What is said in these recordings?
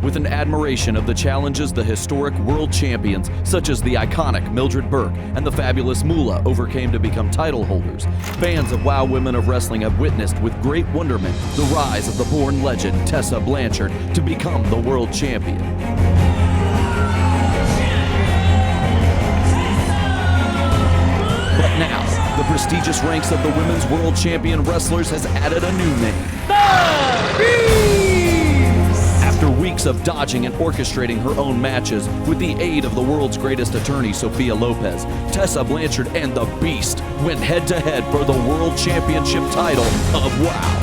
with an admiration of the challenges the historic world champions, such as the iconic Mildred Burke and the fabulous Moolah, overcame to become title holders. Fans of WoW Women of Wrestling have witnessed with great wonderment the rise of the born legend Tessa Blanchard to become the world champion. But now, the prestigious ranks of the women's world champion wrestlers has added a new name. The Beast! After weeks of dodging and orchestrating her own matches with the aid of the world's greatest attorney, Sofia Lopez, Tessa Blanchard and the Beast went head-to-head for the world championship title of WoW.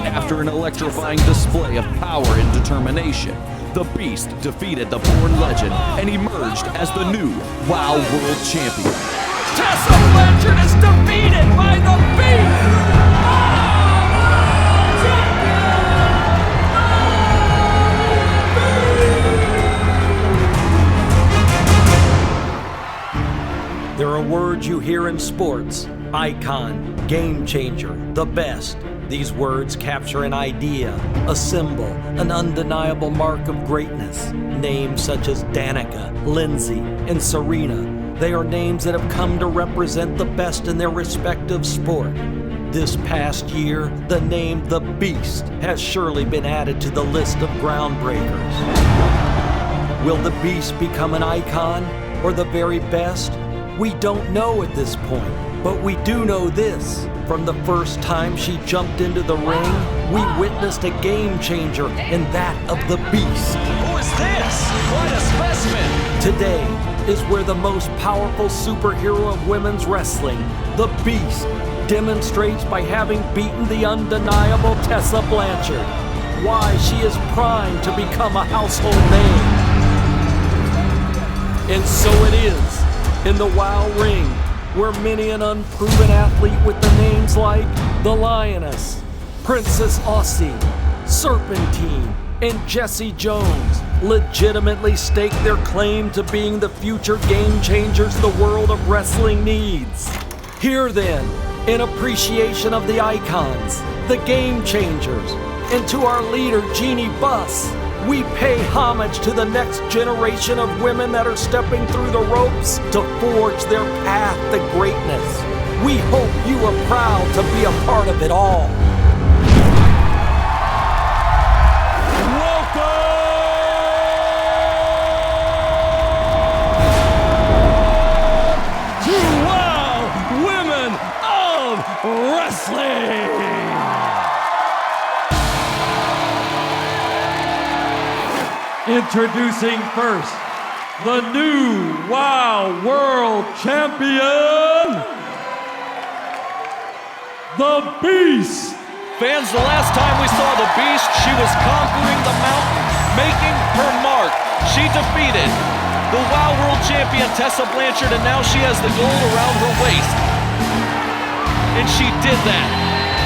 After an electrifying display of power and determination, the Beast defeated the born legend and emerged as the new WoW World Champion. Tessa Blanchard is defeated by the Beast! There are words you hear in sports: icon, game changer, the best. These words capture an idea, a symbol, an undeniable mark of greatness. Names such as Danica, Lindsay, and Serena, they are names that have come to represent the best in their respective sport. This past year, the name The Beast has surely been added to the list of groundbreakers. Will the Beast become an icon or the very best? We don't know at this point, but we do know this. From the first time she jumped into the ring, we witnessed a game changer in that of the Beast. Who is this? What a specimen! Today is where the most powerful superhero of women's wrestling, the Beast, demonstrates by having beaten the undeniable Tessa Blanchard, why she is primed to become a household name. And so it is, in the WoW ring, where many an unproven athlete with the names like the Lioness, Princess Aussie, Serpentine, and Jessie Jones legitimately stake their claim to being the future game changers the world of wrestling needs. Here then, in appreciation of the icons, the game changers, and to our leader Jeannie Buss, we pay homage to the next generation of women that are stepping through the ropes to forge their path to greatness. We hope you are proud to be a part of it all. Welcome to WoW Women of Wrestling! Introducing first, the new WoW World Champion, the Beast. Fans, the last time we saw the Beast, she was conquering the mountain, making her mark. She defeated the WoW World Champion Tessa Blanchard, and now she has the gold around her waist. And she did that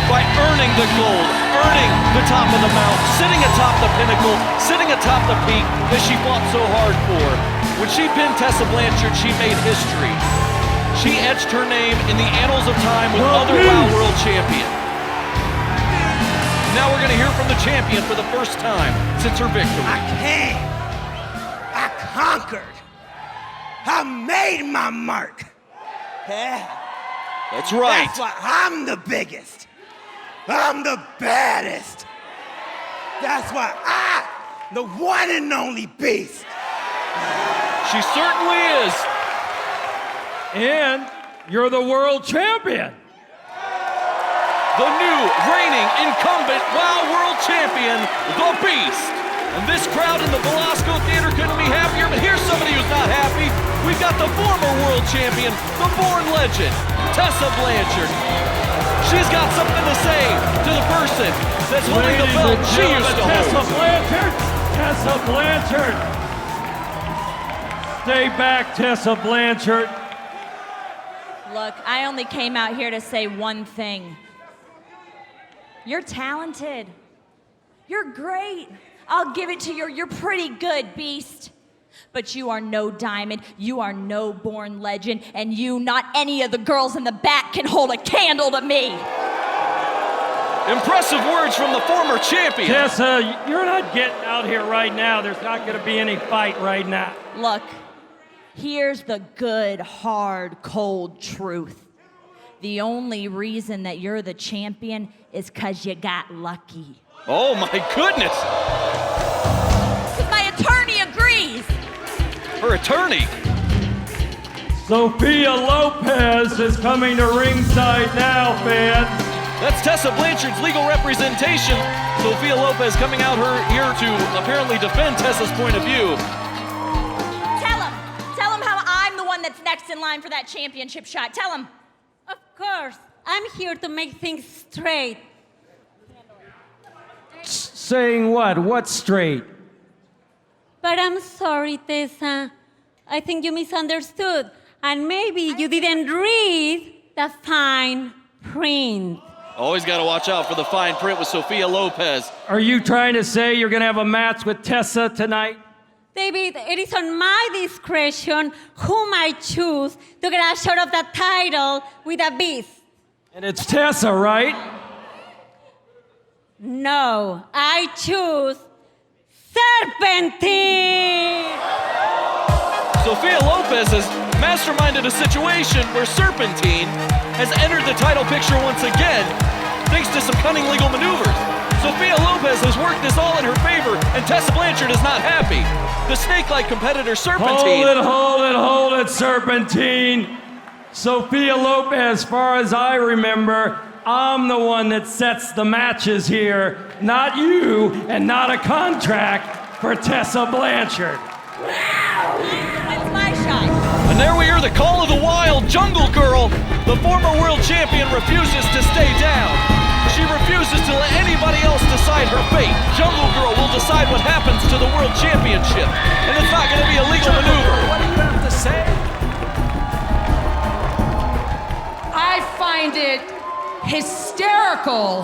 by earning the gold, earning the top of the mountain, sitting atop the pinnacle, sitting atop the peak that she fought so hard for. When she pinned Tessa Blanchard, she made history. She etched her name in the annals of time with other WoW World Champions. Now we're going to hear from the champion for the first time since her victory. I came. I conquered. I made my mark. Yeah. That's right. That's why I'm the biggest. I'm the baddest. That's why I'm the one and only Beast. She certainly is. And you're the world champion. The new reigning incumbent WoW World Champion, the Beast. And this crowd in the Velasco Theater couldn't be happier, but here's somebody who's not happy. We've got the former world champion, the born legend, Tessa Blanchard. She's got something to say to the person that's holding the belt she used to Tessa hold. Blanchard. Tessa Blanchard. Stay back, Tessa Blanchard. Look, I only came out here to say one thing. You're talented. You're great. I'll give it to you. You're pretty good, Beast. But you are no diamond. You are no born legend. And you, not any of the girls in the back, can hold a candle to me. Impressive words from the former champion. Tessa, you're not getting out here right now. There's not going to be any fight right now. Look, here's the good, hard, cold truth. The only reason that you're the champion is because you got lucky. Oh my goodness! My attorney agrees. Her attorney? Sofia Lopez is coming to ringside now, fans. That's Tessa Blanchard's legal representation. Sofia Lopez coming out here to apparently defend Tessa's point of view. Tell him how I'm the one that's next in line for that championship shot. Tell him. Of course, I'm here to make things straight. Saying what? What's straight? But I'm sorry, Tessa. I think you misunderstood. And maybe you didn't read the fine print. Always got to watch out for the fine print with Sofia Lopez. Are you trying to say you're going to have a match with Tessa tonight? David, it is on my discretion whom I choose to get a shot of the title with a beast. And it's Tessa, right? No, I choose Serpentine. Sofia Lopez has masterminded a situation where Serpentine has entered the title picture once again, thanks to some cunning legal maneuvers. Sofia Lopez has worked this all in her favor, and Tessa Blanchard is not happy. The snake-like competitor Serpentine... Hold it, Serpentine. Sofia Lopez, as far as I remember, I'm the one that sets the matches here, not you, and not a contract for Tessa Blanchard. That's my shot. And there we hear the call of the wild, Jungle Girl. The former world champion refuses to stay down. She refuses to let anybody else decide her fate. Jungle Girl will decide what happens to the world championship. And it's not going to be a legal maneuver. What do you have to say? I find it hysterical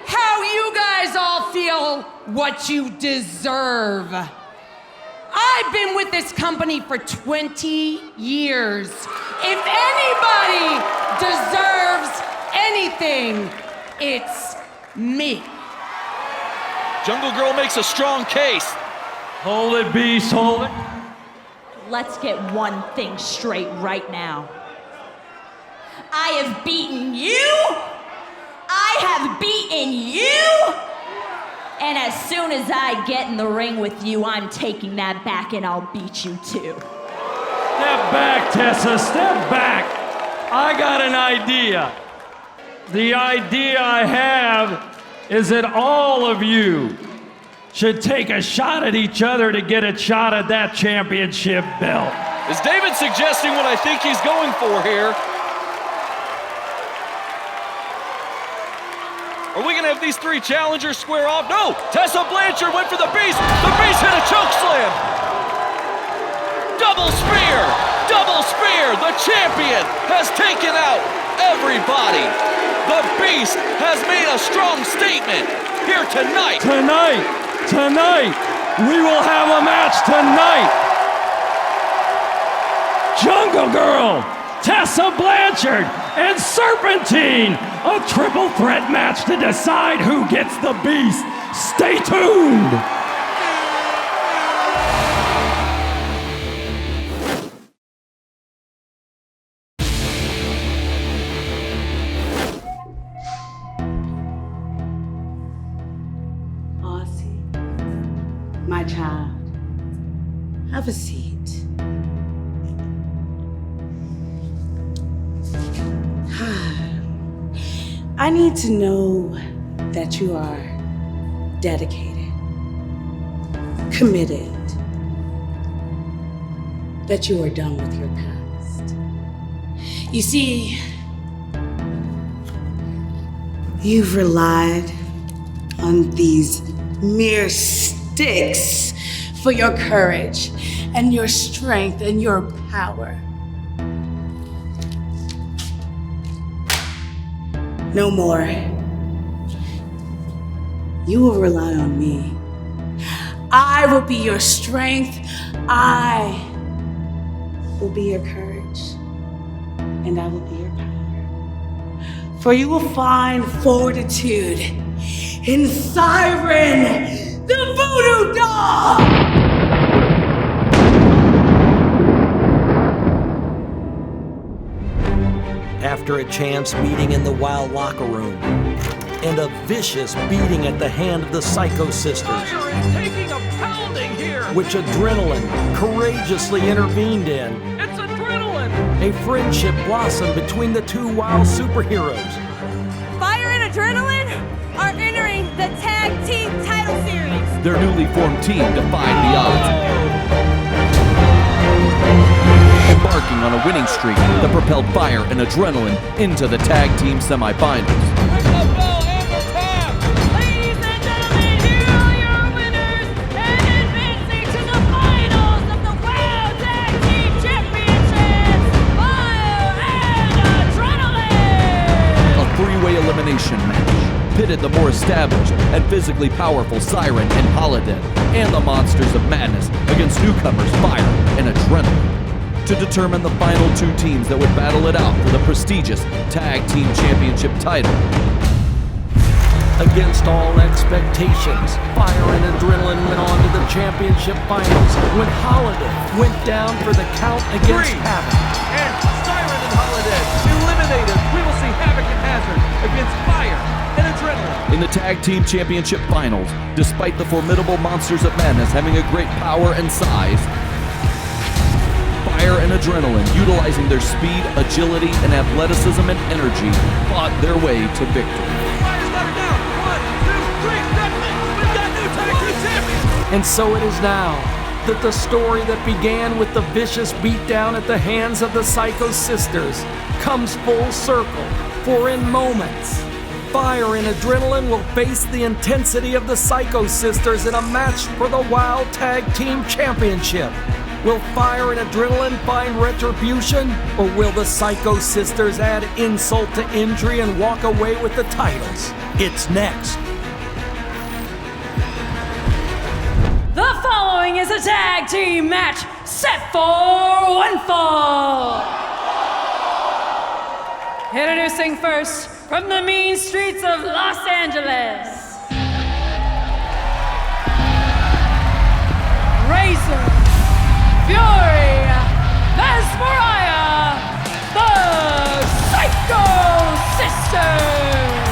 how you guys all feel what you deserve. I've been with this company for 20 years. If anybody deserves anything, it's me. Jungle Girl makes a strong case. Hold it, Beast, hold it. Let's get one thing straight right now. I have beaten you. I have beaten you. And as soon as I get in the ring with you, I'm taking that back and I'll beat you too. Step back, Tessa, step back. I got an idea. The idea I have is that all of you should take a shot at each other to get a shot at that championship belt. Is David suggesting what I think he's going for here? Are we gonna have these three challengers square off? No! Tessa Blanchard went for the Beast! The Beast hit a choke slam! Double spear! Double spear! The champion has taken out everybody! The Beast has made a strong statement here tonight! Tonight! We will have a match tonight! Jungle Girl! Tessa Blanchard and Serpentine, a triple threat match to decide who gets the Beast. Stay tuned. Aussie, my child, have a seat. I need to know that you are dedicated, committed, that you are done with your past. You see, you've relied on these mere sticks for your courage and your strength and your power. No more. You will rely on me. I will be your strength. I will be your courage. And I will be your power. For you will find fortitude in Siren, the Voodoo doll! After a chance meeting in the Wild locker room and a vicious beating at the hand of the Psycho Sisters, Fire is taking a pounding here. which Adrenaline courageously intervened in, It's adrenaline. a friendship blossomed between the two Wild superheroes. Fire and Adrenaline are entering the tag team title series. Their newly formed team defied the odds, embarking on a winning streak that propelled Fire and Adrenaline into the tag team semifinals. Ladies and gentlemen, here are your winners and advancing to the finals of the Wild Tag Team Championships, Fire and Adrenaline! A three-way elimination match pitted the more established and physically powerful Siren and Holiday and the Monsters of Madness against newcomers Fire and Adrenaline to determine the final two teams that would battle it out for the prestigious Tag Team Championship title. Against all expectations, Fire and Adrenaline went on to the championship finals when Holiday went down for the count against Havoc. And Siren and Holiday eliminated. We will see Havoc and Hazard against Fire and Adrenaline. In the Tag Team Championship finals, despite the formidable Monsters of Madness having a great power and size, Fire and Adrenaline, utilizing their speed, agility, and athleticism and energy, fought their way to victory. Fire's got it down. 1, 2, 3, that's it. We've got new tag team champions. And so it is now that the story that began with the vicious beatdown at the hands of the Psycho Sisters comes full circle, for in moments, Fire and Adrenaline will face the intensity of the Psycho Sisters in a match for the Wild Tag Team Championship. Will Fire and Adrenaline find retribution, or will the Psycho Sisters add insult to injury and walk away with the titles? It's next. The following is a tag team match set for one fall. Introducing first from the mean streets of Los Angeles, Razor, Fury, Mesmeriah, the Psycho Sisters.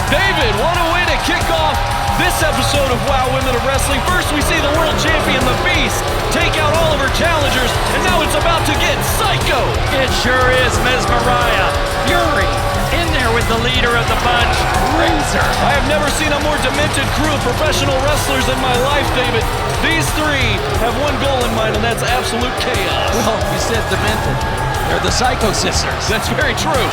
David, what a way to kick off this episode of Wow Women of Wrestling. First, we see the world champion, the Beast, take out all of her challengers, and now it's about to get psycho. It sure is Mesmeriah. Fury in there with the leader of the bunch, Razor. I have never seen a more demented crew of professional wrestlers in my life, David. These three have one goal in mind, and that's absolute chaos. Well, you said demented. They're the Psycho Sisters. That's very true.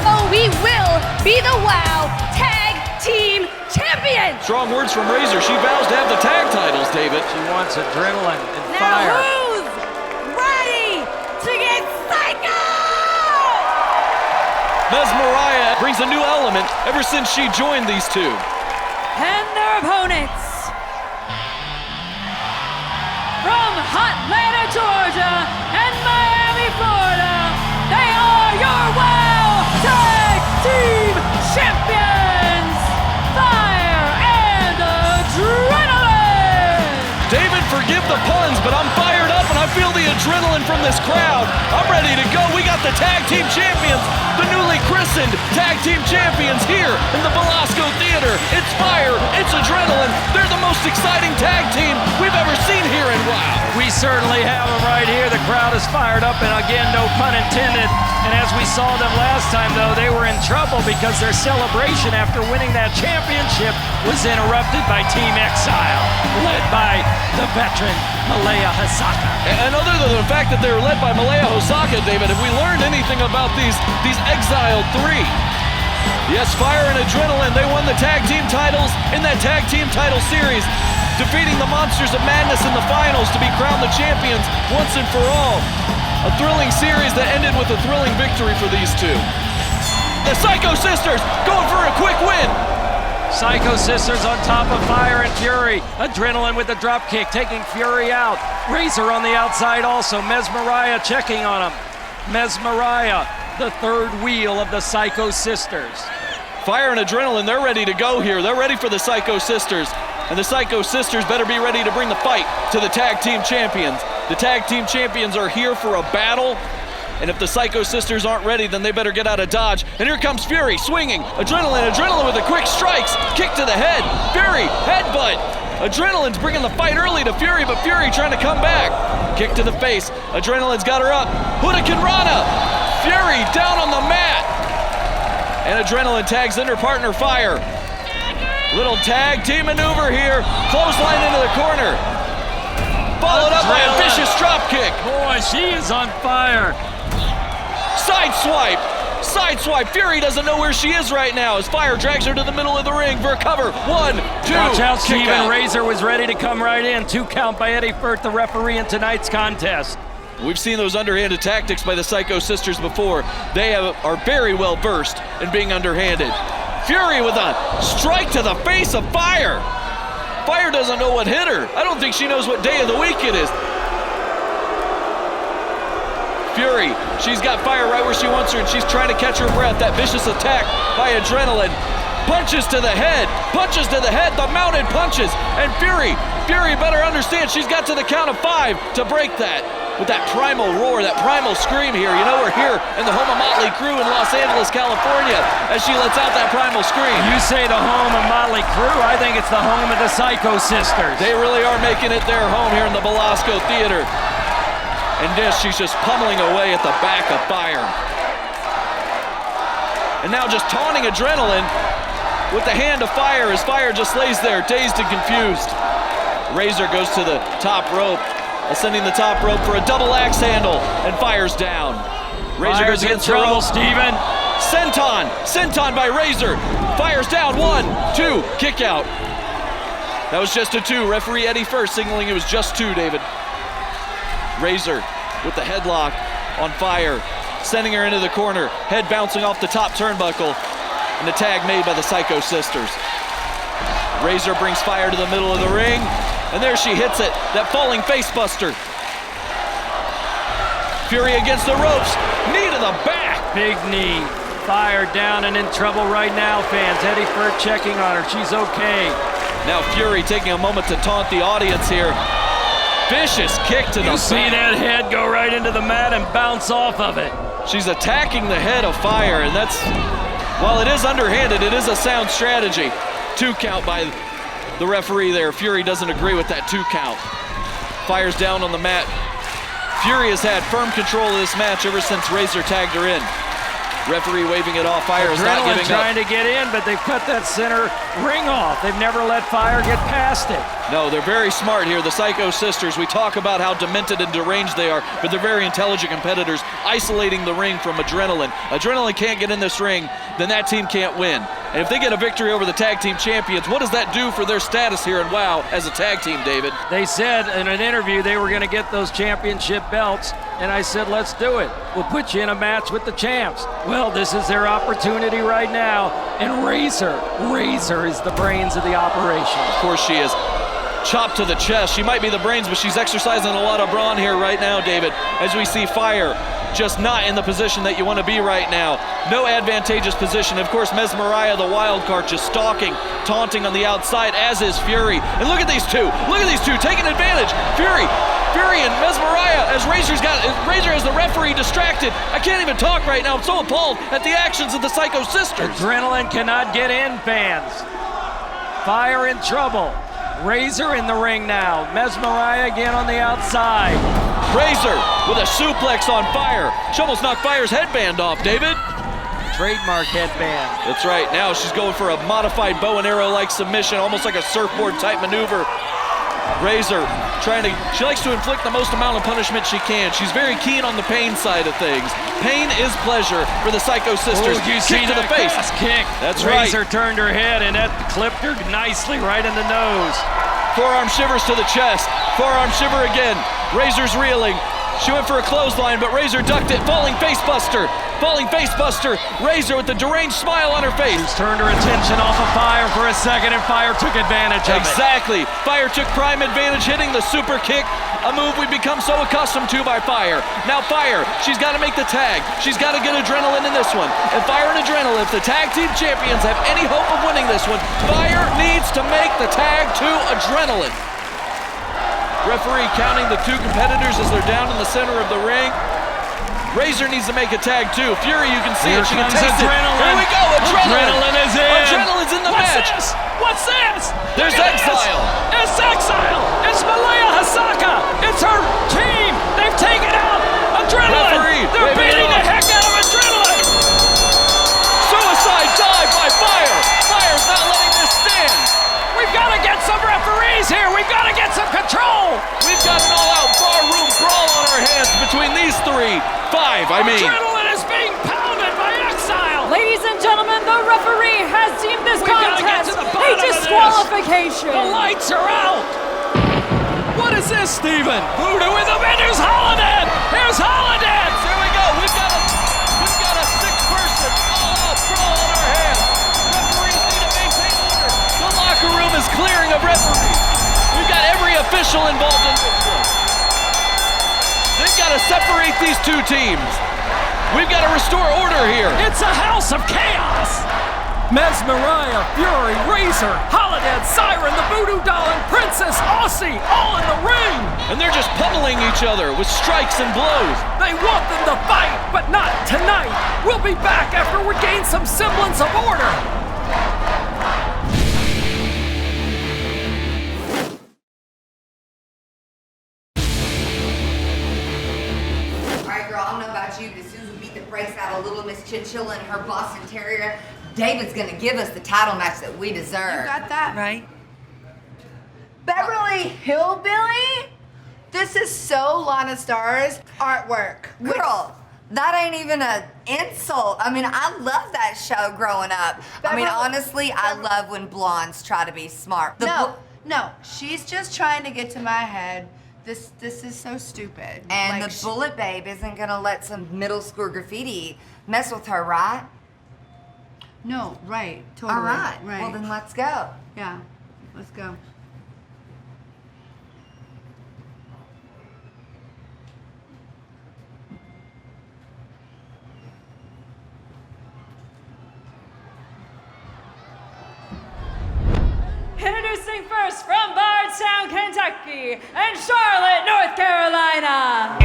Oh, we will be the Wow Tag Team Champions! Strong words from Razor. She vows to have the tag titles, David. She wants adrenaline and Now fire. who's ready to get psycho? Mesmeriah brings a new element ever since she joined these two. And their opponents from Atlanta, Georgia and Miami, Florida, they are your Wow Tag Team Champions, Fire and Adrenaline! David, forgive the puns, but I'm fired up and I feel the adrenaline from this crowd. I'm ready to go. We got the tag team champions, the newly christened tag team champions here in the Velasco Theater. It's fire, it's adrenaline. They're the most exciting tag team we've ever seen here in WoW. We certainly have them right here. The crowd is fired up, and again, no pun intended. And as we saw them last time, though, they were in trouble because their celebration after winning that championship was interrupted by Team Exile, led by the veteran Malaya Hosaka. And other than the fact that they were led by Malaya Hosaka, David, have we learned anything about these Exiled three? Yes, Fire and Adrenaline, they won the tag team titles in that tag team title series, defeating the Monsters of Madness in the finals to be crowned the champions once and for all. A thrilling series that ended with a thrilling victory for these two. The Psycho Sisters going for a quick win. Psycho Sisters on top of Fire and Fury. Adrenaline with the dropkick, taking Fury out. Razor on the outside also. Mesmeriah checking on him. Mesmeriah, the third wheel of the Psycho Sisters. Fire and Adrenaline, they're ready to go here. They're ready for the Psycho Sisters. And the Psycho Sisters better be ready to bring the fight to the tag team champions. The tag team champions are here for a battle. And if the Psycho Sisters aren't ready, then they better get out of Dodge. And here comes Fury, swinging. Adrenaline with the quick strikes. Kick to the head. Fury, headbutt. Adrenaline's bringing the fight early to Fury, but Fury trying to come back. Kick to the face. Adrenaline's got her up. Hurricane Rana. Fury down on the mat. And Adrenaline tags in her partner, Fire. Little tag team maneuver here. Clothesline into the corner. Followed up by a vicious drop kick. Boy, she is on fire. Side swipe. Side swipe. Fury doesn't know where she is right now as Fire drags her to the middle of the ring for a cover. 1, 2. Watch out, Steven. Out. Razor was ready to come right in. 2 count by Eddie Furt, the referee in tonight's contest. We've seen those underhanded tactics by the Psycho Sisters before. They are very well versed in being underhanded. Fury with a strike to the face of Fire. Fire doesn't know what hit her. I don't think she knows what day of the week it is. Fury, she's got Fire right where she wants her, and she's trying to catch her breath. That vicious attack by Adrenaline. Punches to the head, the mounted punches, and Fury better understand she's got to the count of 5 to break that. With that primal roar, that primal scream here. You know we're here in the home of Motley Crue in Los Angeles, California, as she lets out that primal scream. You say the home of Motley Crue, I think it's the home of the Psycho Sisters. They really are making it their home here in the Belasco Theater. And she's just pummeling away at the back of Fire. And now just taunting Adrenaline with the hand of Fire as Fire just lays there, dazed and confused. Razor goes to the top rope, ascending the top rope for a double axe handle, and Fire's down. Razor goes against her rope. Steven. Senton by Razor. Fire's down. 1, 2, kick out. That was just a 2. Referee Eddie Furt signaling it was just 2, David. Razor with the headlock on Fire, sending her into the corner, head bouncing off the top turnbuckle, and the tag made by the Psycho Sisters. Razor brings Fire to the middle of the ring, and there she hits it, that falling face buster. Fury against the ropes, knee to the back. Big knee. Fire down and in trouble right now, fans. Eddie Furt checking on her, she's okay. Now Fury taking a moment to taunt the audience here. Vicious kick to the back. You see that head go right into the mat and bounce off of it. She's attacking the head of Fire, and that's, while it is underhanded, it is a sound strategy. 2 count by the referee there. Fury doesn't agree with that 2 count. Fire's down on the mat. Fury has had firm control of this match ever since Razor tagged her in. Referee waving it off. Fire is not giving up. Trying to get in, but they've cut that center ring off. They've never let Fire get past it. No, they're very smart here. The Psycho Sisters, we talk about how demented and deranged they are, but they're very intelligent competitors, isolating the ring from Adrenaline. Adrenaline can't get in this ring, then that team can't win. And if they get a victory over the tag team champions, what does that do for their status here in WOW as a tag team, David? They said in an interview they were going to get those championship belts, and I said, let's do it. We'll put you in a match with the champs. Well, this is their opportunity right now, and Razor is the brains of the operation. Of course she is. Chop to the chest. She might be the brains, but she's exercising a lot of brawn here right now, David, as we see Fire just not in the position that you want to be right now. No advantageous position. Of course, Mesmeriah, the wild card, just stalking, taunting on the outside, as is Fury. And look at these two. Look at these two taking advantage. Fury and Mesmeriah, as Razor has the referee distracted. I can't even talk right now. I'm so appalled at the actions of the Psycho Sisters. Adrenaline cannot get in, fans. Fire in trouble. Razor in the ring now. Mesmeriah again on the outside. Razor with a suplex on Fire. She almost knocked Fire's headband off, David. Trademark headband. That's right. Now she's going for a modified bow and arrow-like submission, almost like a surfboard type maneuver. Razor she likes to inflict the most amount of punishment she can. She's very keen on the pain side of things. Pain is pleasure for the Psycho Sisters. You see to the face. Kick. That's right. Razor turned her head and that clipped her nicely right in the nose. Forearm shivers to the chest. Forearm shiver again. Razor's reeling. She went for a clothesline, but Razor ducked it. Falling face buster. Razor with the deranged smile on her face. She's turned her attention off of Fire for a second, and Fire took advantage of it. Exactly. Fire took prime advantage, hitting the super kick a move we've become so accustomed to by Fire. Now Fire, she's got to make the tag. She's got to get Adrenaline in this one. And Fire and Adrenaline, if the tag team champions have any hope of winning this one, Fire needs to make the tag to Adrenaline. Referee counting the two competitors as they're down in the center of the ring. Razor needs to make a tag too. Fury, you can see it. She can taste it. Here we go. Adrenaline is in. Adrenaline's in the match. What's this? There's Exile. It's Exile. It's Malaya Hasaka. It's her team. They've taken out Adrenaline. Referee, they're beating the heck out of Adrenaline. Suicide dive by Fire. Fire's not letting this stand. We've got to get some referees here. We've got to get some control. We've got an all-out barroom brawl on our hands between these five. Adrenaline is being pounded by Exile. Ladies and gentlemen, the referee has deemed this contest a disqualification. The lights are out. What is this, Steven? Voodoo with him, and here's Holiday. Here's Holiday. Here we go. We've got a six-person all-out brawl on our hands. Referees need to maintain order. The locker room is clearing of referees. We've got every official involved in this one. They've got to separate these two teams. We've got to restore order here. It's a house of chaos. Mesmeriah, Fury, Razor, Holiday, Siren, the Voodoo Doll, and Princess Aussie all in the ring. And they're just pummeling each other with strikes and blows. They want them to fight, but not tonight. We'll be back after we gain some semblance of order. Girl, I don't know about you, but as soon as we beat the brakes out of Little Miss Chinchilla and her Boston Terrier, David's gonna give us the title match that we deserve. You got that right. Beverly Hillbilly? This is so Lana Star's artwork. Girl, that ain't even an insult. I mean, I love that show growing up. Honestly, I love when blondes try to be smart. No, she's just trying to get to my head. This is so stupid. And the Bullet Babe isn't gonna let some middle school graffiti mess with her, right? No, right, totally. All right, well then let's go. Yeah, let's go. Introducing first from Bardstown, Kentucky, and Charlotte, North Carolina.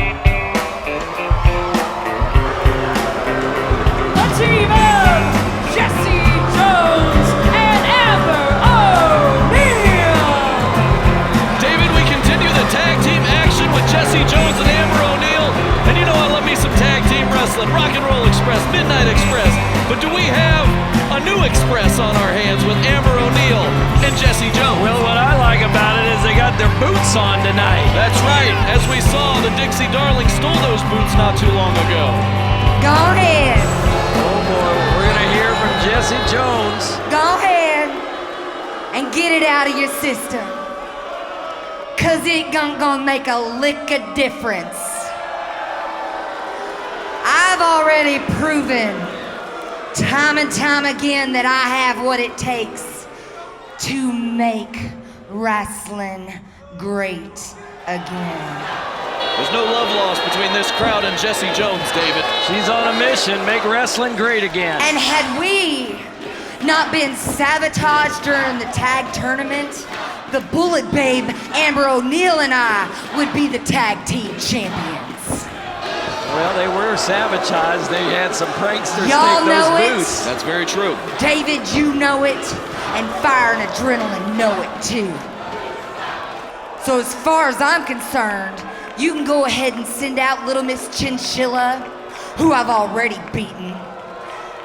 A team of Jessie Jones and Amber O'Neal. David, we continue the tag team action with Jessie Jones and Amber O'Neal. And you know I love me some tag team wrestling, Rock and Roll Express, Midnight Express. But do we have a new Express on our hands with Amber O'Neal and Jessie Jones? Well, what I like about it is they got their boots on tonight. That's right. As we saw, the Dixie Darling stole those boots not too long ago. Go ahead. Oh boy, we're gonna hear from Jessie Jones. Go ahead and get it out of your system. Cause it gonna make a lick of difference. I've already proven time and time again that I have what it takes to make wrestling great again. There's no love lost between this crowd and Jessie Jones, David. She's on a mission, make wrestling great again. And had we not been sabotaged during the tag tournament, the Bullet Babe, Amber O'Neal, and I would be the tag team champions. Well, they were sabotaged. They had some pranksters Y'all take know those it. boots. That's very true. David, you know it, and Fire and Adrenaline know it too. So as far as I'm concerned, you can go ahead and send out Little Miss Chinchilla, who I've already beaten,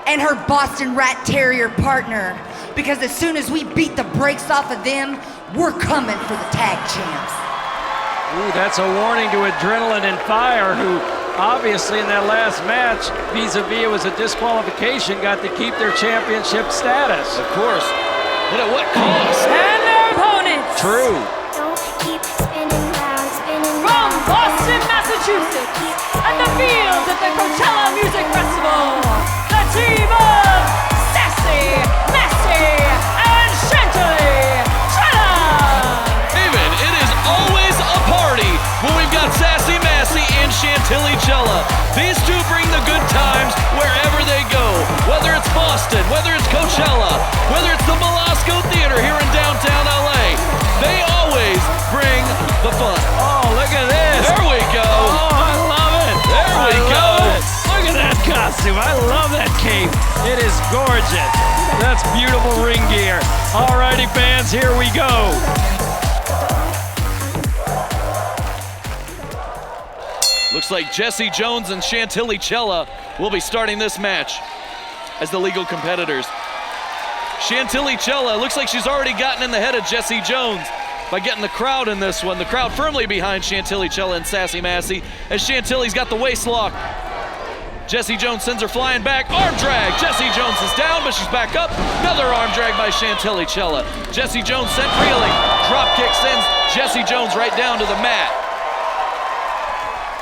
and her Boston Rat Terrier partner, because as soon as we beat the brakes off of them, we're coming for the tag champs. Ooh, that's a warning to Adrenaline and Fire, who obviously in that last match, vis-a-vis it was a disqualification, got to keep their championship status. Of course. But at what cost? And their opponents. True. From Boston, Massachusetts, at the fields of the Coachella Music Festival, the team of Sassy, Massy, and Chantilly Chella. David, it is always a party when gorgeous. That's beautiful ring gear. All righty, fans, here we go. Looks like Jessie Jones and Chantilly Chella will be starting this match as the legal competitors. Chantilly Chella looks like she's already gotten in the head of Jessie Jones by getting the crowd in this one. The crowd firmly behind Chantilly Chella and Sassy Massy as Chantilly's got the waist lock. Jessie Jones sends her flying back. Arm drag. Jessie Jones is down, but she's back up. Another arm drag by Chantilly Chella. Jessie Jones sent reeling. Drop kick sends Jessie Jones right down to the mat.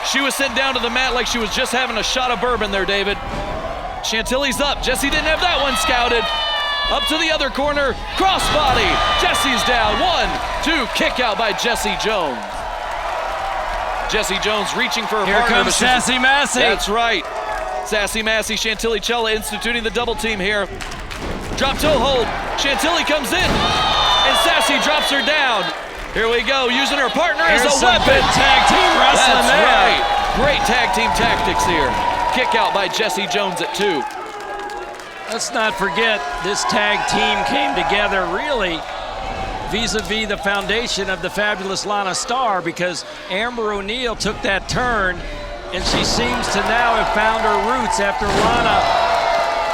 She was sent down to the mat like she was just having a shot of bourbon there, David. Chantilly's up. Jessie didn't have that one scouted. Up to the other corner, crossbody. Jessie's down. 1, 2, kick out by Jessie Jones. Jessie Jones reaching for her Here partner. Comes Sassy Massy. That's right. Sassy Massy, Chantilly Chella instituting the double team here. Drop toe hold. Chantilly comes in, and Sassy drops her down. Here we go, using her partner as a weapon. Good tag team wrestling. That's there. right. Great tag team tactics here. Kick out by Jessie Jones at 2. Let's not forget, this tag team came together really vis-a-vis the foundation of the fabulous Lana Star, because Amber O'Neal took that turn and she seems to now have found her roots after Lana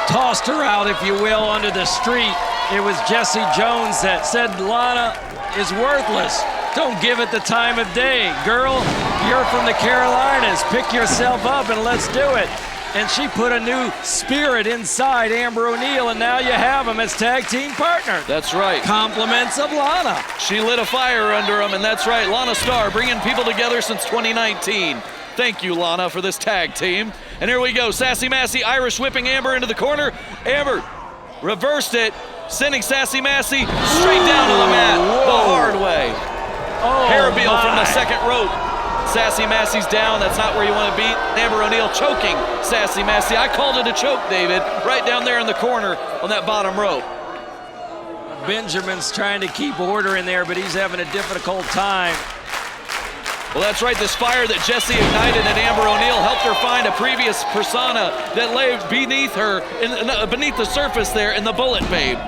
tossed her out, if you will, onto the street. It was Jessie Jones that said Lana is worthless. Don't give it the time of day. Girl, you're from the Carolinas. Pick yourself up and let's do it. And she put a new spirit inside Amber O'Neal, and now you have them as tag team partners. That's right. Compliments of Lana. She lit a fire under them, and that's right. Lana Star bringing people together since 2019. Thank you, Lana, for this tag team. And here we go. Sassy Massy Irish whipping Amber into the corner. Amber reversed it, sending Sassy Massy straight down to the mat the hard way. Hair wheel from the second rope. Sassy Massy's down. That's not where you want to be. Amber O'Neal choking Sassy Massy. I called it a choke, David, right down there in the corner on that bottom rope. Benjamin's trying to keep order in there, but he's having a difficult time. Well, that's right. This fire that Jessie ignited at Amber O'Neal helped her find a previous persona that lay beneath her, beneath the surface there in the Bullet Babe.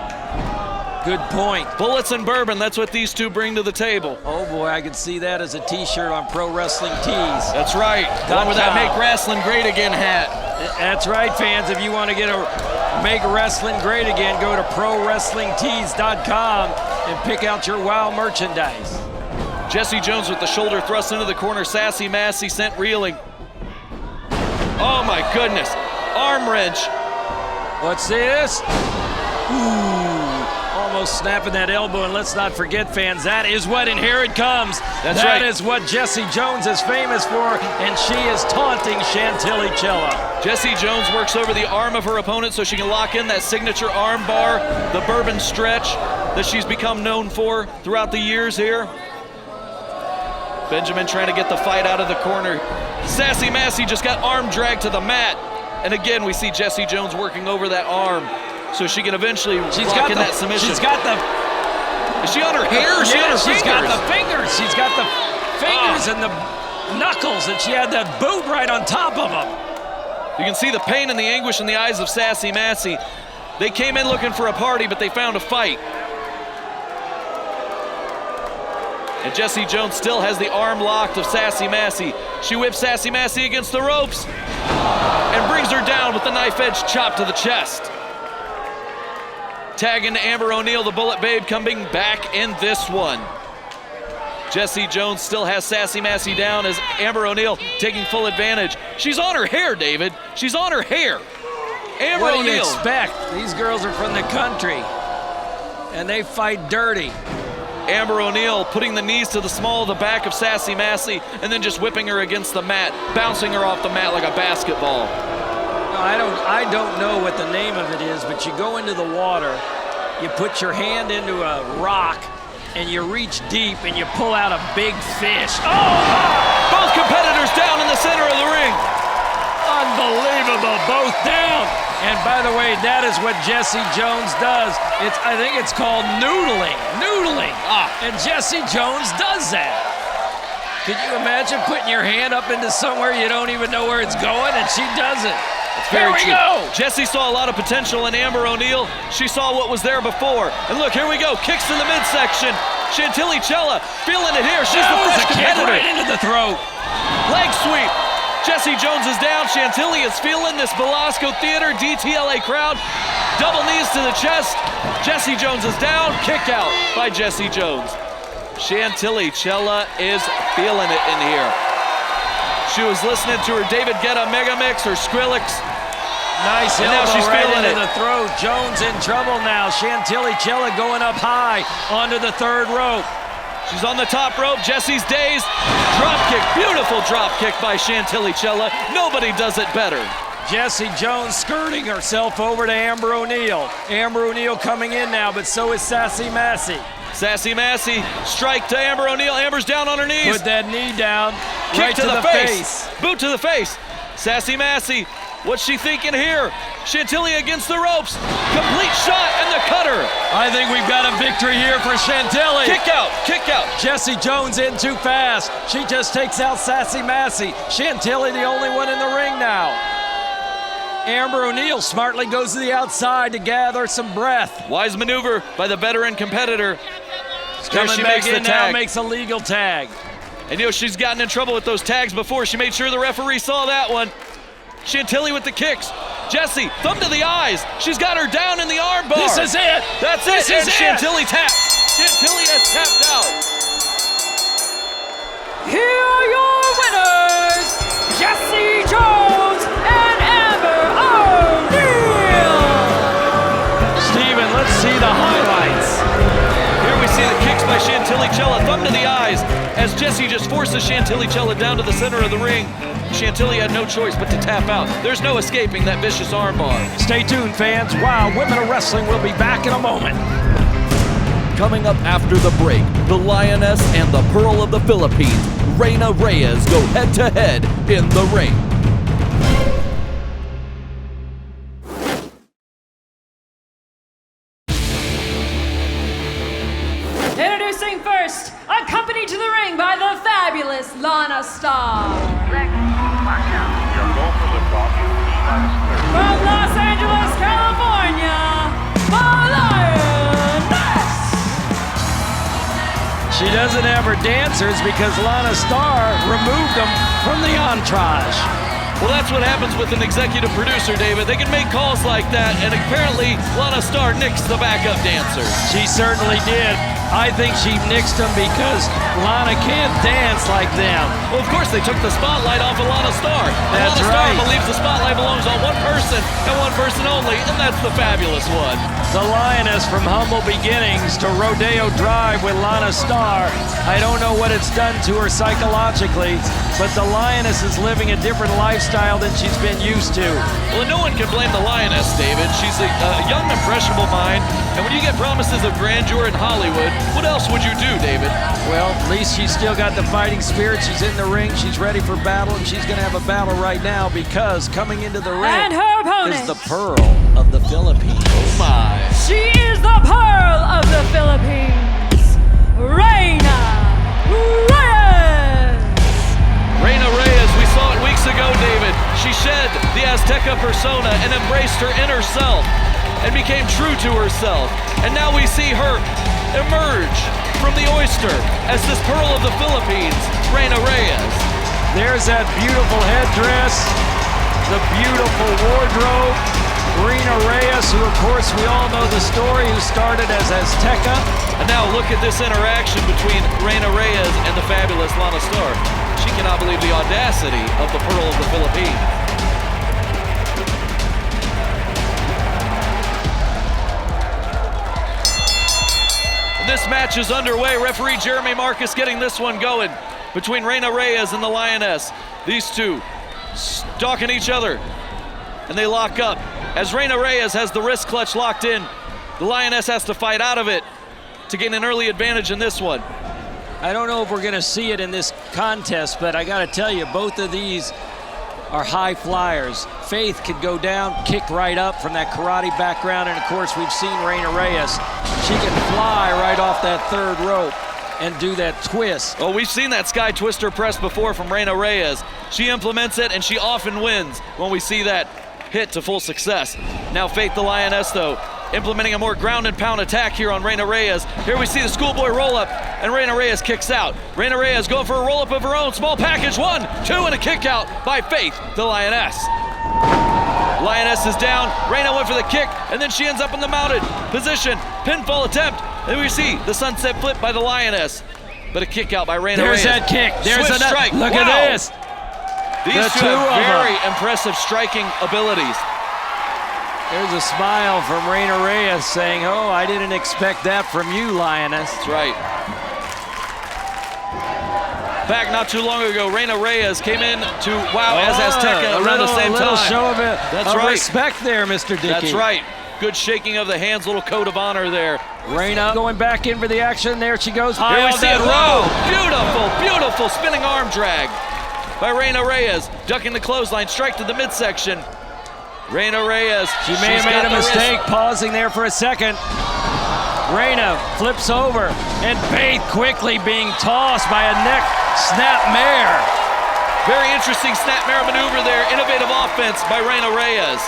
Good point. Bullets and bourbon, that's what these two bring to the table. Oh boy, I could see that as a t-shirt on Pro Wrestling Tees. That's right. Along with that Make Wrestling Great Again hat. That's right, fans. If you want to get a Make Wrestling Great Again, go to ProWrestlingTees.com and pick out your WOW merchandise. Jessie Jones with the shoulder thrust into the corner. Sassy Massy sent reeling. Oh my goodness. Arm wrench. What's this? Ooh. Almost snapping that elbow, and let's not forget, fans, that is what in Here It Comes. That's right. That is what Jessie Jones is famous for, and she is taunting Chantilly Chella. Jessie Jones works over the arm of her opponent so she can lock in that signature arm bar, the bourbon stretch that she's become known for throughout the years here. Benjamin trying to get the fight out of the corner. Sassy Massy just got arm dragged to the mat. And again, we see Jessie Jones working over that arm so she can eventually lock in that submission. She's got the... Is she on her hair? Or She's got the fingers. She's got the fingers and the knuckles, and she had that boot right on top of them. You can see the pain and the anguish in the eyes of Sassy Massy. They came in looking for a party, but they found a fight. And Jessie Jones still has the arm locked of Sassy Massy. She whips Sassy Massy against the ropes and brings her down with the knife edge chop to the chest. Tagging to Amber O'Neal, the Bullet Babe, coming back in this one. Jessie Jones still has Sassy Massy down as Amber O'Neal taking full advantage. She's on her hair, David. She's on her hair. Amber What do you O'Neal. expect? These girls are from the country, and they fight dirty. Amber O'Neal putting the knees to the small of the back of Sassy Massy and then just whipping her against the mat, bouncing her off the mat like a basketball. I don't know what the name of it is, but you go into the water, you put your hand into a rock, and you reach deep and you pull out a big fish. Both competitors down in the center of the ring. Unbelievable, both down. And by the way, that is what Jessie Jones does. I think it's called noodling. And Jessie Jones does that. Could you imagine putting your hand up into somewhere you don't even know where it's going, and she does it? Very Here we true. go. Jessie saw a lot of potential in Amber O'Neal. She saw what was there before. And look, here we go. Kicks to the midsection. Chantilly Chella feeling it here. She's the fresh competitor. Right into the throat. Leg sweep. Jessie Jones is down. Chantilly is feeling this Belasco Theater DTLA crowd. Double knees to the chest. Jessie Jones is down. Kick out by Jessie Jones. Chantilly Chella is feeling it in here. She was listening to her David Guetta Mega Mix, her Skrillex. Nice And now elbow she's right feeling into it. the throat. Jones in trouble now. Chantilly Chella going up high onto the third rope. She's on the top rope. Jessie's dazed. Drop kick. Beautiful drop kick by Chantilly Chella. Nobody does it better. Jessie Jones skirting herself over to Amber O'Neal. Amber O'Neal coming in now, but so is Sassy Massy. Sassy Massy, strike to Amber O'Neal. Amber's down on her knees. Put that knee down. Kick Right to the face. Boot to the face. Sassy Massy, what's she thinking here? Chantilly against the ropes. Complete shot and the cutter. I think we've got a victory here for Chantilly. Kick out, kick out. Jessie Jones in too fast. She just takes out Sassy Massy. Chantilly the only one in the ring now. Amber O'Neal smartly goes to the outside to gather some breath. Wise maneuver by the veteran competitor. There Coming she back makes the in now, tag. makes a legal tag. And you know, she's gotten in trouble with those tags before. She made sure the referee saw that one. Chantilly with the kicks. Jessie, thumb to the eyes. She's got her down in the arm bar. This is it. That's This it. is And it. Chantilly taps. Chantilly has tapped out. Here are your winners, Jessie Jones and Amber O'Neal. Steven, let's see the highlights. Here we see the kicks by Chantilly Chella, thumb to the eyes, as Jessie just forces Chantilly Chella down to the center of the ring. Chantilly had no choice but to tap out. There's no escaping that vicious armbar. Stay tuned, fans. Wow, Women of Wrestling will be back in a moment. Coming up after the break, the Lioness and the Pearl of the Philippines, Reyna Reyes, go head-to-head in the ring. Introducing first, accompanied to the ring by the fabulous Lana Star. From Los Angeles, California, the Lioness. She doesn't have her dancers because Lana Star removed them from the entourage. Well, that's what happens with an executive producer, David. They can make calls like that, and apparently Lana Star nixed the backup dancer. She certainly did. I think she nixed them because Lana can't dance like them. Well, of course, they took the spotlight off of Lana Star. And That's Lana right. Star believes the spotlight belongs on one person and one person only, and that's the fabulous one. The Lioness from humble beginnings to Rodeo Drive with Lana Star. I don't know what it's done to her psychologically, but the Lioness is living a different lifestyle than she's been used to. Well, no one can blame the Lioness, David. She's a young, impressionable mind, and when you get promises of grandeur in Hollywood, what else would you do, David? Well, at least she's still got the fighting spirit. She's in the ring. She's ready for battle, and she's going to have a battle right now because coming into the ring And her opponent. is the Pearl of the Philippines. Oh, my. She is the Pearl of the Philippines, Reyna Reyes. Reyna Reyes, we saw it weeks ago, David. She shed the Azteca persona and embraced her inner self and became true to herself. And now we see her emerge from the oyster as this Pearl of the Philippines, Reyna Reyes. There's that beautiful headdress, the beautiful wardrobe. Reyna Reyes, who of course we all know the story, who started as Azteca. And now look at this interaction between Reyna Reyes and the fabulous Lana Star. She cannot believe the audacity of the Pearl of the Philippines. This match is underway. Referee Jeremy Marcus getting this one going between Reyna Reyes and the Lioness. These two stalking each other, and they lock up. As Reyna Reyes has the wrist clutch locked in, the Lioness has to fight out of it to gain an early advantage in this one. I don't know if we're going to see it in this contest, but I got to tell you, both of these are high flyers. Faith could go down, kick right up from that karate background, and of course we've seen Reyna Reyes. She can fly right off that third rope and do that twist. Oh, we've seen that sky twister press before from Reyna Reyes. She implements it, and she often wins when we see that. hit to full success. Now Faith the Lioness, though, implementing a more ground and pound attack here on Reyna Reyes. Here we see the schoolboy roll up, and Reyna Reyes kicks out. Reyna Reyes going for a roll up of her own. Small package, 1, 2, and a kick out by Faith the Lioness. Lioness is down. Reyna went for the kick, and then she ends up in the mounted position. Pinfall attempt, and we see the sunset flip by the Lioness. But a kick out by Reyna Reyes. There's that kick. There's Swift strike. Look Wow. at this. These two have very impressive striking abilities. There's a smile from Reyna Reyes saying, oh, I didn't expect that from you, Lioness. That's right. Back not too long ago, Reyna Reyes came in to WOW as Azteca around the same time. A little show of it. That's right. Respect there, Mr. Dickey. That's right. Good shaking of the hands, little code of honor there. Reyna going back in for the action. There she goes. Here we see it. Whoa! Beautiful, beautiful spinning arm drag by Reyna Reyes. Ducking the clothesline, strike to the midsection. Reyna Reyes. She may have made a mistake pausing there for a second. Reyna flips over, and Faith quickly being tossed by a neck snap mare. Very interesting snap mare maneuver there. Innovative offense by Reyna Reyes.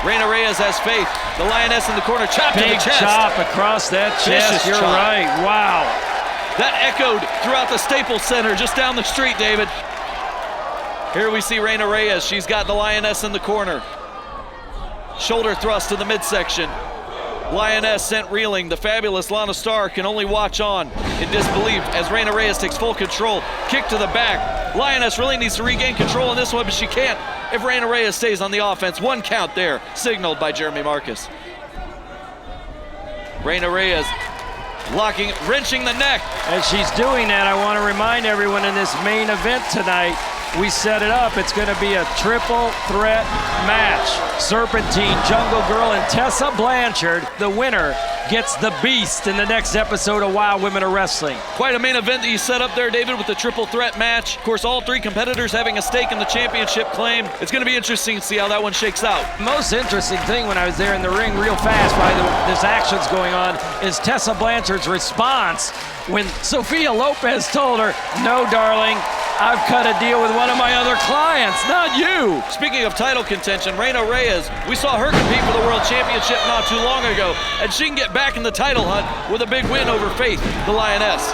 Reyna Reyes has Faith. The Lioness in the corner, chop to the chest. Big chop across that chest. You're right. Wow. That echoed throughout the Staples Center just down the street, David. Here we see Reyna Reyes. She's got the Lioness in the corner. Shoulder thrust to the midsection. Lioness sent reeling. The fabulous Lana Star can only watch on in disbelief as Reyna Reyes takes full control. Kick to the back. Lioness really needs to regain control in this one, but she can't if Reyna Reyes stays on the offense. 1 count there, signaled by Jeremy Marcus. Reyna Reyes locking, wrenching the neck. As she's doing that, I want to remind everyone in this main event tonight, we set it up. It's going to be a triple threat match. Serpentine, Jungle Girl, and Tessa Blanchard. The winner gets the Beast in the next episode of WOW Women of Wrestling. Quite a main event that you set up there, David, with the triple threat match. Of course, all 3 competitors having a stake in the championship claim. It's going to be interesting to see how that one shakes out. Most interesting thing when I was there in the ring real fast while this action's going on is Tessa Blanchard's response when Sofia Lopez told her, no, darling, I've cut a deal with one of my other clients, not you. Speaking of title contention, Reyna Reyes, we saw her compete for the World Championship not too long ago, and she can get back in the title hunt with a big win over Faith, the Lioness.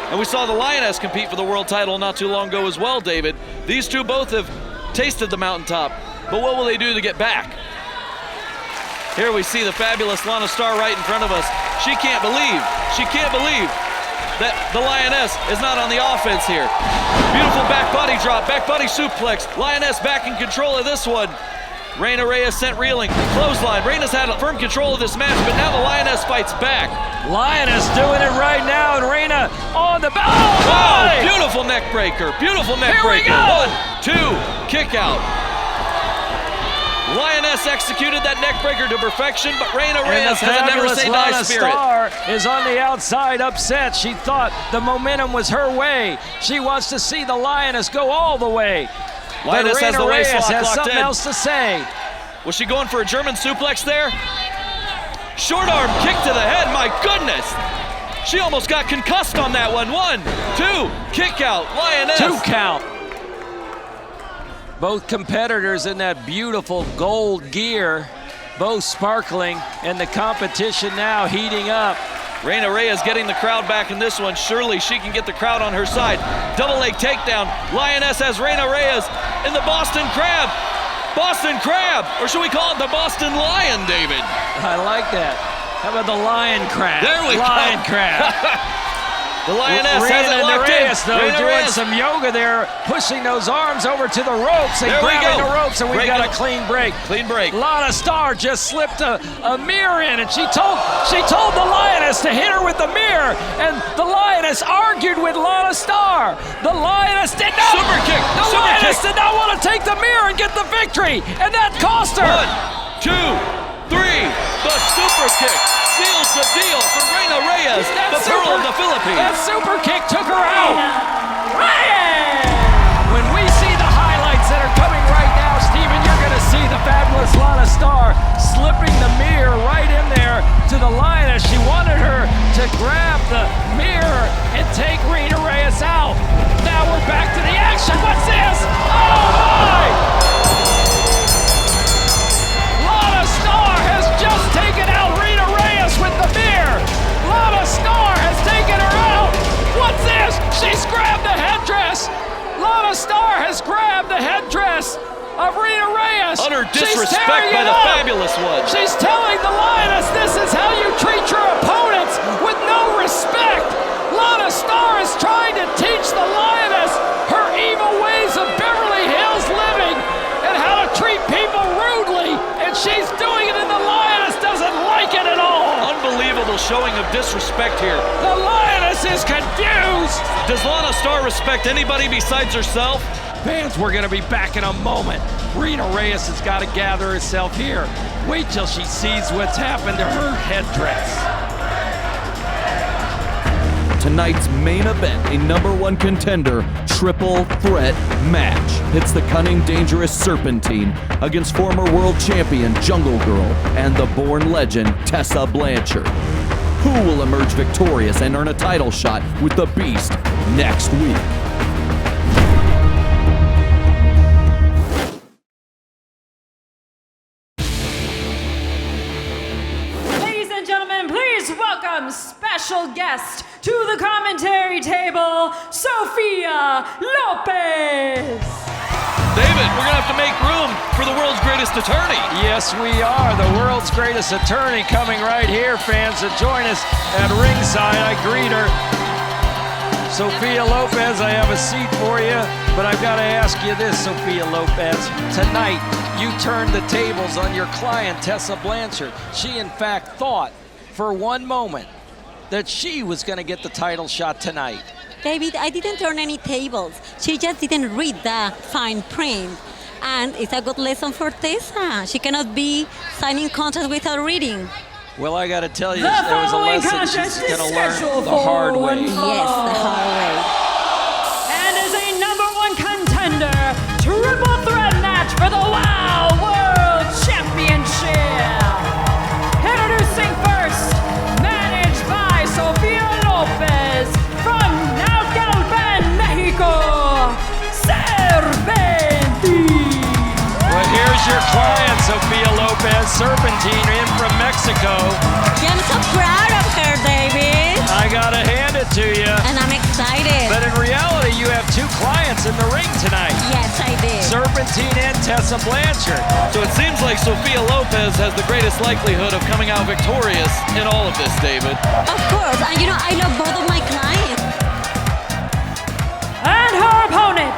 And we saw the Lioness compete for the world title not too long ago as well, David. These two both have tasted the mountaintop, but what will they do to get back? Here we see the fabulous Lana Star right in front of us. She can't believe that the Lioness is not on the offense here. Beautiful back body drop, back body suplex. Lioness back in control of this one. Reyna Reyes sent reeling, clothesline. Reyna's had firm control of this match, but now the Lioness fights back. Lioness doing it right now, and Reyna on the back. Oh, beautiful neck breaker, beautiful neck breaker. Here we go. 1, 2, kick out. Lioness executed that neck breaker to perfection, but Reyna Reyes has a never say die spirit. Lana Star is on the outside upset. She thought the momentum was her way. She wants to see the Lioness go all the way. Lioness has the Reyes waist lock has locked something in. else to say. Was she going for a German suplex there? Short arm kick to the head, my goodness. She almost got concussed on that one. 1, 2, kick out, Lioness. 2 count. Both competitors in that beautiful gold gear, both sparkling, and the competition now heating up. Reyna Reyes getting the crowd back in this one. Surely she can get the crowd on her side. Double leg takedown. Lioness has Reyna Reyes in the Boston Crab. Boston Crab, or should we call it the Boston Lion, David? I like that. How about the Lion Crab? There we Lion go. Crab. The Lioness has it locked Reyes, in. though, Reyna doing Reyes. some yoga there, pushing those arms over to the ropes and grabbing the ropes, and we've got a clean break. Clean break. Lana Star just slipped a mirror in, and she told the Lioness to hit her with the mirror, and the Lioness argued with Lana Star. The Lioness did not. Super kick. The Lioness did not want to take the mirror and get the victory, and that cost her. 1, 2, 3. The super kick seals the deal for Reyna Reyes, the Pearl of the Philippines. That super kick took her out. When we see the highlights that are coming right now, Steven, you're going to see the fabulous Lana Star slipping the mirror right in there to the Lioness. She wanted her to grab the mirror and take Reyna Reyes out. Now we're back to the action. What's this? Oh, my! of Reyna Reyes. Utter disrespect by the fabulous one. She's telling the Lioness this is how you treat your opponents with no respect. Lana Star is trying to teach the Lioness her evil ways of Beverly Hills living and how to treat people rudely, and she's doing it and the Lioness doesn't like it at all. Unbelievable showing of disrespect here. The Lioness is confused. Does Lana Star respect anybody besides herself? Fans, we're gonna be back in a moment. Reyna Reyes has got to gather herself here. Wait till she sees what's happened to her headdress. Tonight's main event, a #1 contender triple threat match. It's the cunning, dangerous Serpentine against former world champion Jungle Girl and the born legend Tessa Blanchard. Who will emerge victorious and earn a title shot with the Beast next week? Ladies and gentlemen, please welcome special guest to the commentary table, Sofia Lopez. David, we're gonna have to make room for the world's greatest attorney. Yes, we are. The world's greatest attorney coming right here, fans, to join us at ringside. I greet her. Sofia Lopez, I have a seat for you, but I've got to ask you this, Sofia Lopez. Tonight, you turned the tables on your client, Tessa Blanchard. She, in fact, thought for one moment that she was going to get the title shot tonight. David, I didn't turn any tables. She just didn't read the fine print. And it's a good lesson for Tessa. She cannot be signing contracts without reading. Well, I got to tell you, there was a lesson she's going to learn the hard way. Yes, the hard way. And as a #1 contender, triple threat match for the WOW World Championship. Introducing first, managed by Sofia Lopez from Naucalpan, Mexico, Serpentine. Well, here's your client, Sofia Lopez, Serpentine in from Mexico. I'm so proud of her, David. I gotta hand it to you. And I'm excited. But in reality, you have two clients in the ring tonight. Yes, I did. Serpentine and Tessa Blanchard. So it seems like Sofia Lopez has the greatest likelihood of coming out victorious in all of this, David. Of course, and you know, I love both of my clients. And her opponent,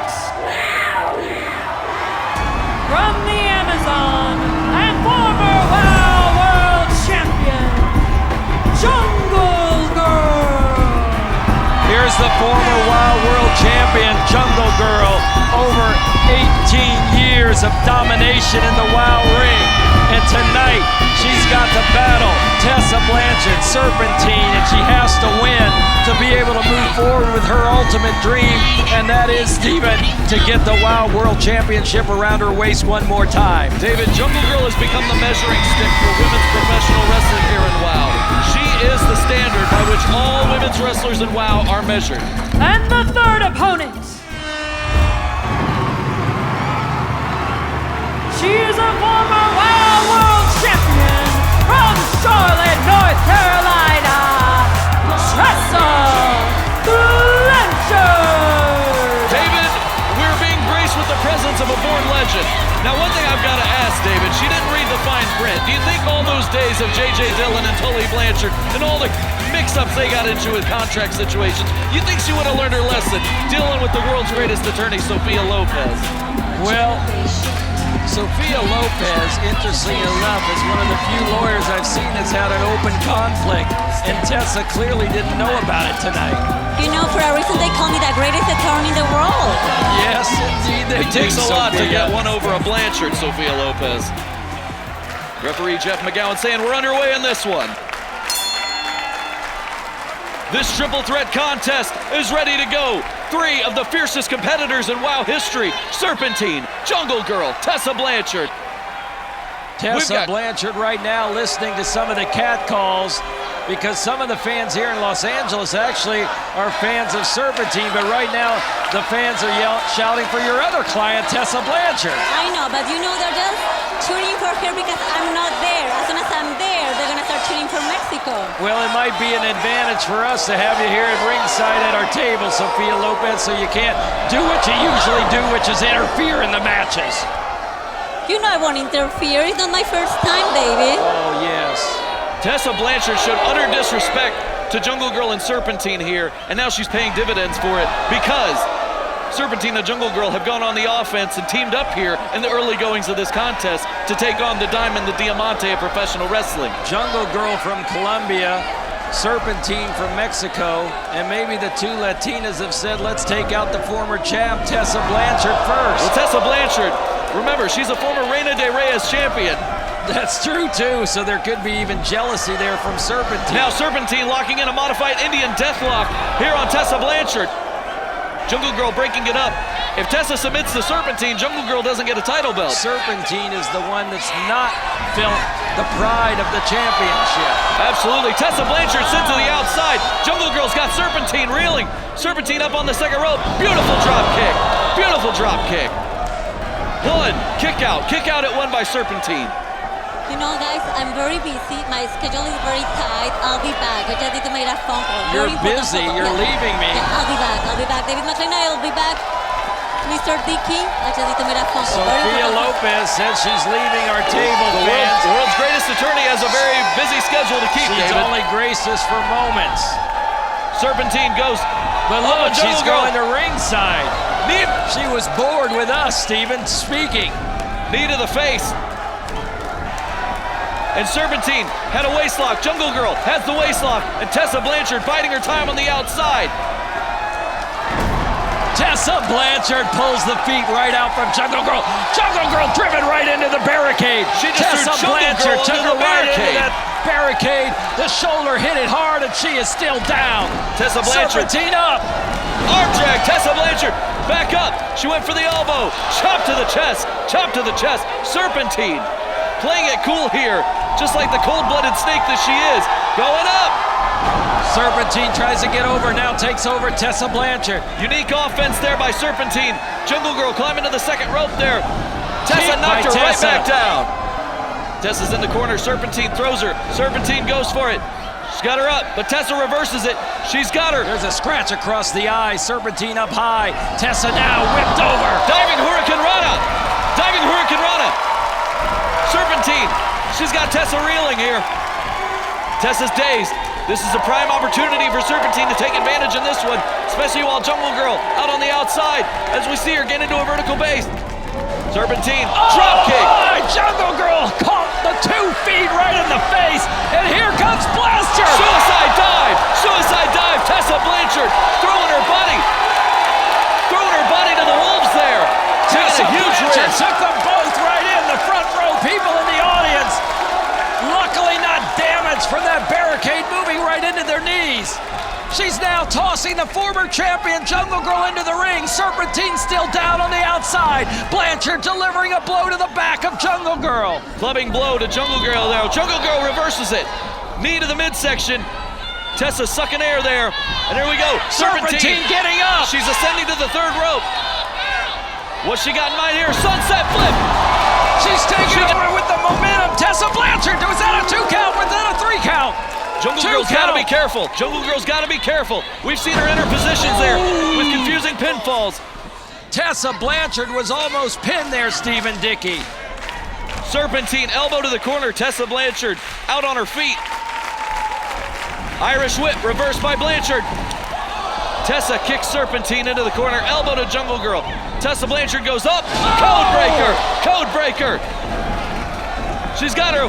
from the Amazon and former WOW World Champion, Jungle Girl. Here's the former WOW World Champion, Jungle Girl. Over 18 years of domination in the WOW ring. And tonight, she's got to battle Tessa Blanchard, Serpentine, and she has to win to be able to move forward with her ultimate dream, and that is, Steven, to get the WOW World Championship around her waist one more time. David, Jungle Girl has become the measuring stick for women's professional wrestling here in WOW. She is the standard by which all women's wrestlers in WOW are measured. And the third opponent. She is a former WOW World Champion from Charlotte, North Carolina, Tessa Blanchard. David, we're being graced with the presence of a born legend. Now, one thing I've got to ask, David, she didn't read the fine print. Do you think all those days of J.J. Dillon and Tully Blanchard and all the mix-ups they got into with contract situations, you think she would have learned her lesson dealing with the world's greatest attorney, Sofia Lopez? Well, Sofia Lopez, interestingly enough, is one of the few lawyers I've seen that's had an open conflict, and Tessa clearly didn't know about it tonight. You know, for a reason they call me the greatest attorney in the world. Yes, indeed they It takes do, a lot to Sophia. get one over a Blanchard, Sofia Lopez. Referee Jeff McGowan saying we're underway in this one. This triple threat contest is ready to go. Three of the fiercest competitors in WOW history, Serpentine, Jungle Girl, Tessa Blanchard. Tessa Blanchard right now listening to some of the catcalls, because some of the fans here in Los Angeles actually are fans of Serpentine, but right now the fans are shouting for your other client, Tessa Blanchard. I know, but you know, they're just cheering for her because I'm not there. As soon as I'm there, they're gonna start cheering for Mexico. Well, it might be an advantage for us to have you here at ringside at our table, Sofia Lopez, so you can't do what you usually do, which is interfere in the matches. You know I won't interfere. It's not my first time, David. Oh, yes. Tessa Blanchard showed utter disrespect to Jungle Girl and Serpentine here, and now she's paying dividends for it because Serpentine and Jungle Girl have gone on the offense and teamed up here in the early goings of this contest to take on the Diamond, the Diamante of professional wrestling. Jungle Girl from Colombia, Serpentine from Mexico, and maybe the two Latinas have said, let's take out the former champ, Tessa Blanchard, first. Well, Tessa Blanchard, remember, she's a former Reyna Reyes champion. That's true, too, so there could be even jealousy there from Serpentine. Now Serpentine locking in a modified Indian deathlock here on Tessa Blanchard. Jungle Girl breaking it up. If Tessa submits to Serpentine, Jungle Girl doesn't get a title belt. Serpentine is the one that's not felt the pride of the championship. Absolutely. Tessa Blanchard sent to the outside. Jungle Girl's got Serpentine reeling. Serpentine up on the second rope. Beautiful drop kick. Beautiful drop kick. One, kick out. Kick out at one by Serpentine. You know, guys, I'm very busy. My schedule is very tight. I'll be back. I just need to make a phone call. You're busy. You're leaving me. Yeah, I'll be back. I'll be back. David McLean, I'll be back. Mr. Dickey, I just need to make a phone call. Sofia Lopez says she's leaving our table, fans. The world's greatest attorney has a very busy schedule to keep, She's David. only graced us for moments. Serpentine goes. But look, she's Girl. going to ringside. She was bored with us, Steven, speaking. Knee to the face. And Serpentine had a waistlock. Jungle Girl has the waistlock. And Tessa Blanchard biding her time on the outside. Tessa Blanchard pulls the feet right out from Jungle Girl. Jungle Girl driven right into the barricade. Tessa Blanchard took her right into that barricade. The shoulder hit it hard and she is still down. Tessa Blanchard. Serpentine up. Arm drag. Tessa Blanchard back up. She went for the elbow. Chop to the chest. Chop to the chest. Serpentine playing it cool here, just like the cold-blooded snake that she is. Going up. Serpentine tries to get over, now takes over Tessa Blanchard. Unique offense there by Serpentine. Jungle Girl climbing to the second rope there. Tessa knocked her right back down. Tessa's in the corner. Serpentine throws her. Serpentine goes for it. She's got her up, but Tessa reverses it. She's got her. There's a scratch across the eye. Serpentine up high. Tessa now whipped over. Diving Hurricane Rana. Diving Hurricane Rana. Serpentine, she's got Tessa reeling here. Tessa's dazed. This is a prime opportunity for Serpentine to take advantage in this one, especially while Jungle Girl out on the outside as we see her get into a vertical base. Serpentine, drop kick. Jungle Girl caught the 2 feet right in the face, and here comes Blaster. Suicide dive, suicide dive. Tessa Blanchard throwing her body to the wolves there. Tessa Huge Blanchard risk. took them both right in, the front row people in the audience. Luckily not damaged from that barricade, moving right into their knees. She's now tossing the former champion Jungle Girl into the ring. Serpentine still down on the outside. Blanchard delivering a blow to the back of Jungle Girl. Clubbing blow to Jungle Girl there. Jungle Girl reverses it. Knee to the midsection. Tessa sucking air there. And there we go. Serpentine getting up. She's ascending to the third rope. What's she got in mind here? Sunset flip. She's taking over with the momentum. Tessa Blanchard. Was that a 2 count? Was that a 3 count? Jungle Girl's got to be careful. Jungle Girl's got to be careful. We've seen her enter positions there with confusing pinfalls. Tessa Blanchard was almost pinned there, Stephen Dickey. Serpentine, elbow to the corner. Tessa Blanchard out on her feet. Irish whip reversed by Blanchard. Tessa kicks Serpentine into the corner. Elbow to Jungle Girl. Tessa Blanchard goes up. Code breaker. Code breaker. She's got her.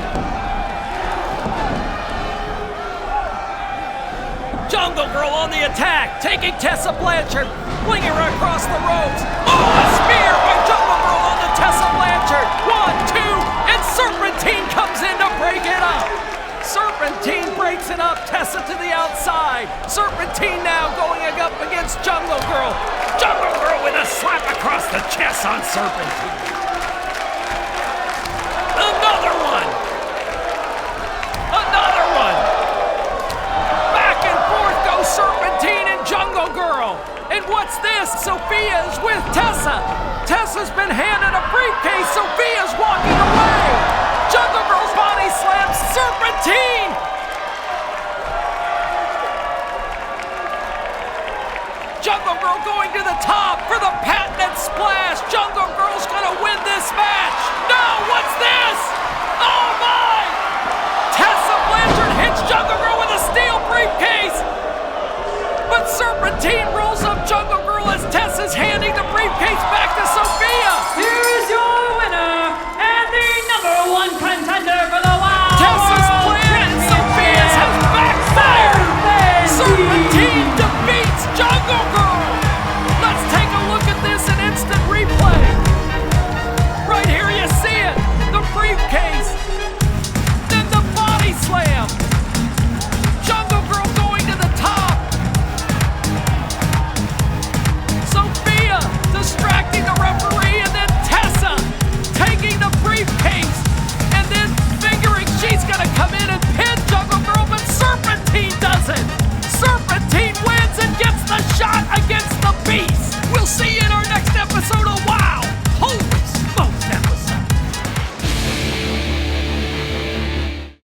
Jungle Girl on the attack, taking Tessa Blanchard, flinging her across the ropes. Oh, a spear by Jungle Girl on the Tessa Blanchard. 1, 2, and Serpentine comes in to break it up. Serpentine breaks it up, Tessa to the outside. Serpentine now going up against Jungle Girl. Jungle Girl with a slap across the chest on Serpentine.